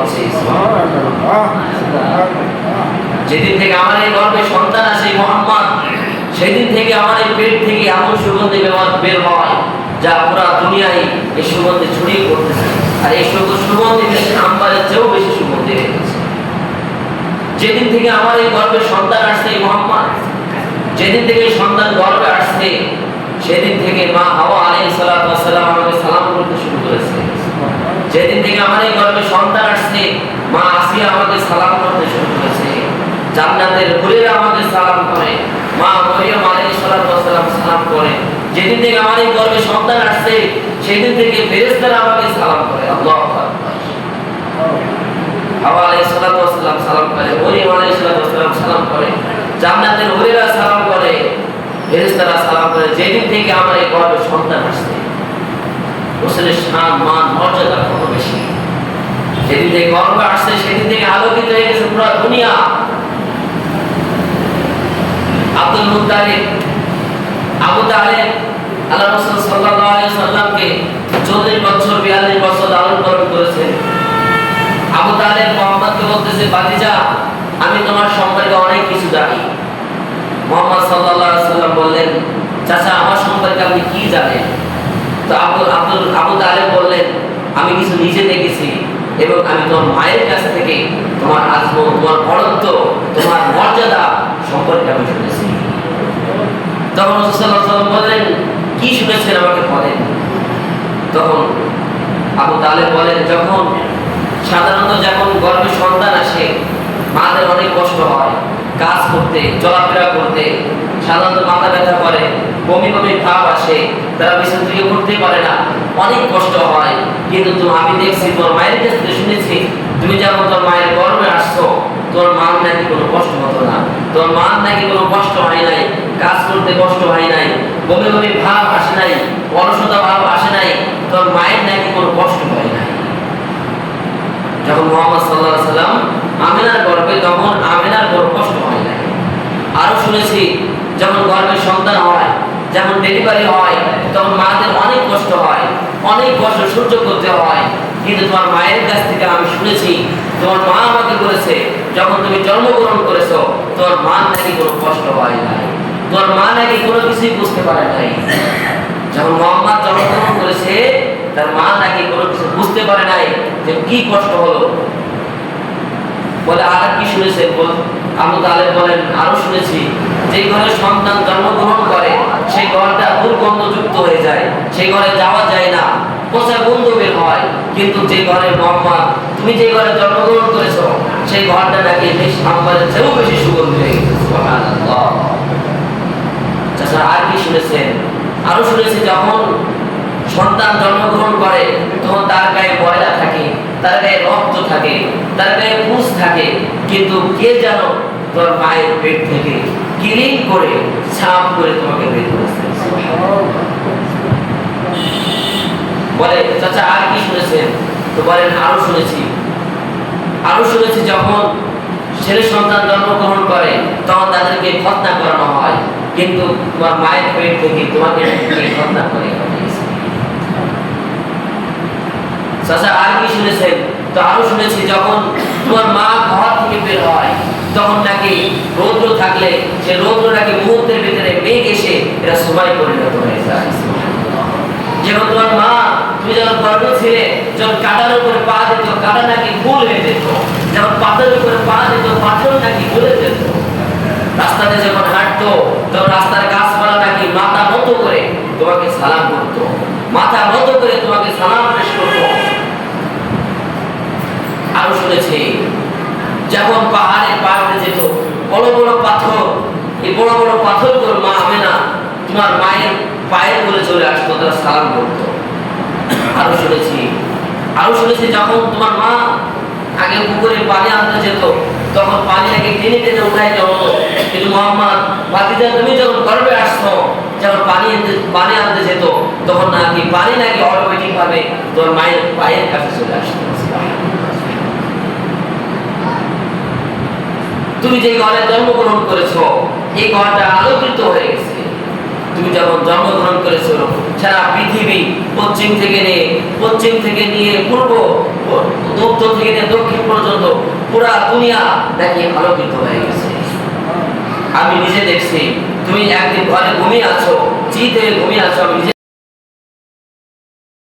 হচ্ছে। যেদিন থেকে আমার এই গর্ভে সন্তান আসে মুহাম্মদ, সেদিন থেকে আমার এই পেট থেকে এমন সুগন্ধি বের হয় যা পুরা দুনিয়ায় এই সুগন্ধি ছড়িয়ে পড়তেছে। আর এই সুগন্ধি বেশি আম্বারের চেয়েও বেশি সুগন্ধি হয়ে গেছে। যেদিন থেকে আমার এই গর্ভে সন্তান আসছে মুহাম্মদ, যেদিন থেকে সন্তান গর্ভে আসছে, সেদিন থেকে মা হাওয়া আলাইহিস সালাতু ওয়াস সালাম আমাকে সালাম করতে শুরু করেছে। যেদিন থেকে আমার এই গর্ভে সন্তান আসছে, মা আসিয়া আমাকে সালাম করতে শুরু করেছে। জান্নাতের হুরেরা আমাকে সালাম করে, মা মরিয়ম আলাইহিস সালাতু ওয়াস সালাম সালাম করে। যেদিন থেকে আমার এই গর্ভে সন্তান আসছে, সেদিন থেকে ফেরেশতারা আমাকে সালাম করে। আল্লাহু আকবার। হাওয়া আলাইহিস সালাতু ওয়াস সালাম সালাম করে, মরিয়ম আলাইহিস সালাতু ওয়াস সালাম সালাম করে, জান্নাতের হুরেরা সালাম করে, ফেরেশতারা সালাম করে। যেদিন থেকে আমার এই গর্ভে সন্তান আসছে, রাসূলের শান মান মর্যাদা কত বেশি। যেদিন থেকে গর্ভে আসছে, সেদিন থেকে আলোকিত হয়ে গেছে পুরো দুনিয়া। আব্দুল মুত্তালিব, আবু তালেব আল্লাহ রাসূল সাল্লাল্লাহু আলাইহি সাল্লামকে 40 বছর 42 বছর লালন পালন করেছেন। আবু তালেব মুহাম্মদকে বলতেছে, বাতিজা, আমি তোমার সম্পর্কে অনেক কিছু জানি। মুহাম্মদ সাল্লাল্লাহু আলাইহি সাল্লাম বললেন, চাচা, আমার সম্পর্কে আপনি কি জানেন? তো আবু তালেব বললেন, আমি কিছু নিজে দেখেছি এবং আমি তোমার মায়ের কাছ থেকে তোমার আজমত, তোমার বড়ত্ব, তোমার মর্যাদা সম্পর্কে আমি শুনেছি। তখন রাসূল সাল্লাল্লাহু আলাইহি সাল্লাম বললেন, কি শুনেছেন আমাকে বলেন। তখন আবু তালেব বলেন, সাধারণত যখন গর্ভে সন্তান আসে, মাদের অনেক কষ্ট হয় কাজ করতে, চলাফেরা করতে। সাধারণত মাথা ব্যথা করে, বমি বমি ভাব আসে, তারা বিছানা থেকে উঠতে পারে না, অনেক কষ্ট হয়। কিন্তু আমি দেখছি, তোর মায়ের কাছ থেকে শুনেছি, তুমি যখন তোর মায়ের গর্ভে আসছো, তোর মার নাকি কোনো কষ্ট হতো না, তোর মার নাকি কোনো কষ্ট হয় নাই, কাজ করতে কষ্ট হয় নাই, বমি বমি ভাব আসে নাই, অলসতা ভাব আসে নাই, তোর মায়ের নাকি কোনো কষ্ট হয় নাই। যখন মুহাম্মদ সাল্লাল্লাহু আলাইহি সাল্লাম আমিনার গর্ভে, তখন আমিনার কোনো কষ্ট হয় নাই। আরো শুনেছি, যখন গর্ভে সন্তান হয়, যখন ডেলিভারি হয়, তখন মাদের অনেক কষ্ট হয়, অনেক কষ্ট সহ্য করতে হয়। কিন্তু তোমার মায়ের কাছ থেকে আমি শুনেছি, তোমার মা আমাকে বলেছে, যখন তুমি জন্মগ্রহণ করেছো, তোমার মা নাকি কোনো কষ্ট হয় নাই, তোমার মা নাকি কোনো কিছুই বুঝতে পারে নাই। যখন মুহাম্মদ জন্মগ্রহণ করেছে, তার মা নাকি কোনো কিছু বুঝতে পারে নাই যে কি কষ্ট হলো। বলে, আর কি শুনেছেন? আবু তালেব বলেন, আরো শুনেছি, যে ঘরে সন্তান জন্মগ্রহণ করে, সেই ঘরটা দুর্গন্ধযুক্ত হয়ে যায়, সেই ঘরে যাওয়া যায় না, পচা গন্ধ বের হয়। কিন্তু যে ঘরে মুহাম্মদ, তুমি যে ঘরে জন্মগ্রহণ করেছো, সেই ঘরটা নাকি আম্বারের চেয়েও বেশি সুগন্ধি হয়ে গেছে। সুবহানাল্লাহ। আর কি শুনেছেন? আরো শুনেছি, যখন সন্তান জন্মগ্রহণ করে, তখন তার গায়ে ময়লা থাকে, তার গায়ে রক্ত থাকে, তার গায়ে পুঁজ থাকে, কিন্তু কে যেন তোর মায়ের পেট থেকে ক্লিন করে, সাফ করে তোমাকে বের করেছে। বলে, চাচা, আর কি শুনেছেন? তো বলেন, আরো শুনেছি, যখন ছেলে সন্তান জন্মগ্রহণ করে, তখন তাদেরকে খতনা করানো হয়, কিন্তু তোমার মায়ের পেট থেকে তোমাকে খতনা করে। চাচা, আর কি শুনেছেন? তো আরো শুনেছি, যখন তোমার মা ঘর থেকে বের হয়, তখন নাকি রৌদ্র থাকলে, সে রৌদ্র নাকি মুহূর্তের ভিতরে মেঘ এসে এরা সবাই পরিণত হয়ে যায়। যেমন তোমার মা, তুমি যখন গর্ভে ছিলে, যখন কাটার উপরে পা দিত, কাটা নাকি ফুল হয়ে যেত, যখন পাথরের উপরে পা দিত, পাথর নাকি গলে যেত। রাস্তাতে যখন হাঁটতো, তখন রাস্তার গাছপালা নাকি মাথা নত করে তোমাকে সালাম করতো, মাথা নত করে তোমাকে সালাম পেশ করতো। আরো শুনেছি, যখন পাহাড়ের পাহাড়ে যেত, বড় বড় পাথর, এই বড় বড় পাথরগুলো মা আমেনা তোমার মায়ের পায়ের করে চলে আসতো, তারা সালাম করতো। আরো শুনেছি, যখন তোমার মা আগে পুকুরে পানি আনতে যেত, তখন পানি আগে টেনে টেনে উঠাইতে হতো। কিন্তু মুহাম্মদ, বাতিজা, তুমি যখন গর্ভে আসছো, যখন পানি আনতে যেত, তখন নাকি পানি নাকি অটোমেটিক ভাবে তোমার মায়ের পায়ের কাছে চলে আসতো। তুমি যে ঘরে জন্মগ্রহণ করেছো, এই ঘরটা আলোকিত হয়ে গেছে। তুমি যখন জন্মগ্রহণ করেছো, সারা পৃথিবী পশ্চিম থেকে নিয়ে পূর্ব, উত্তর থেকে নিয়ে দক্ষিণ পুরা দুনিয়া নাকি আলোকিত হয়ে গেছে। আমি নিজে দেখছি, তুমি একদিন ঘরে ঘুমিয়ে আছো, চিত হয়ে ঘুমিয়ে আছো, আমি নিজে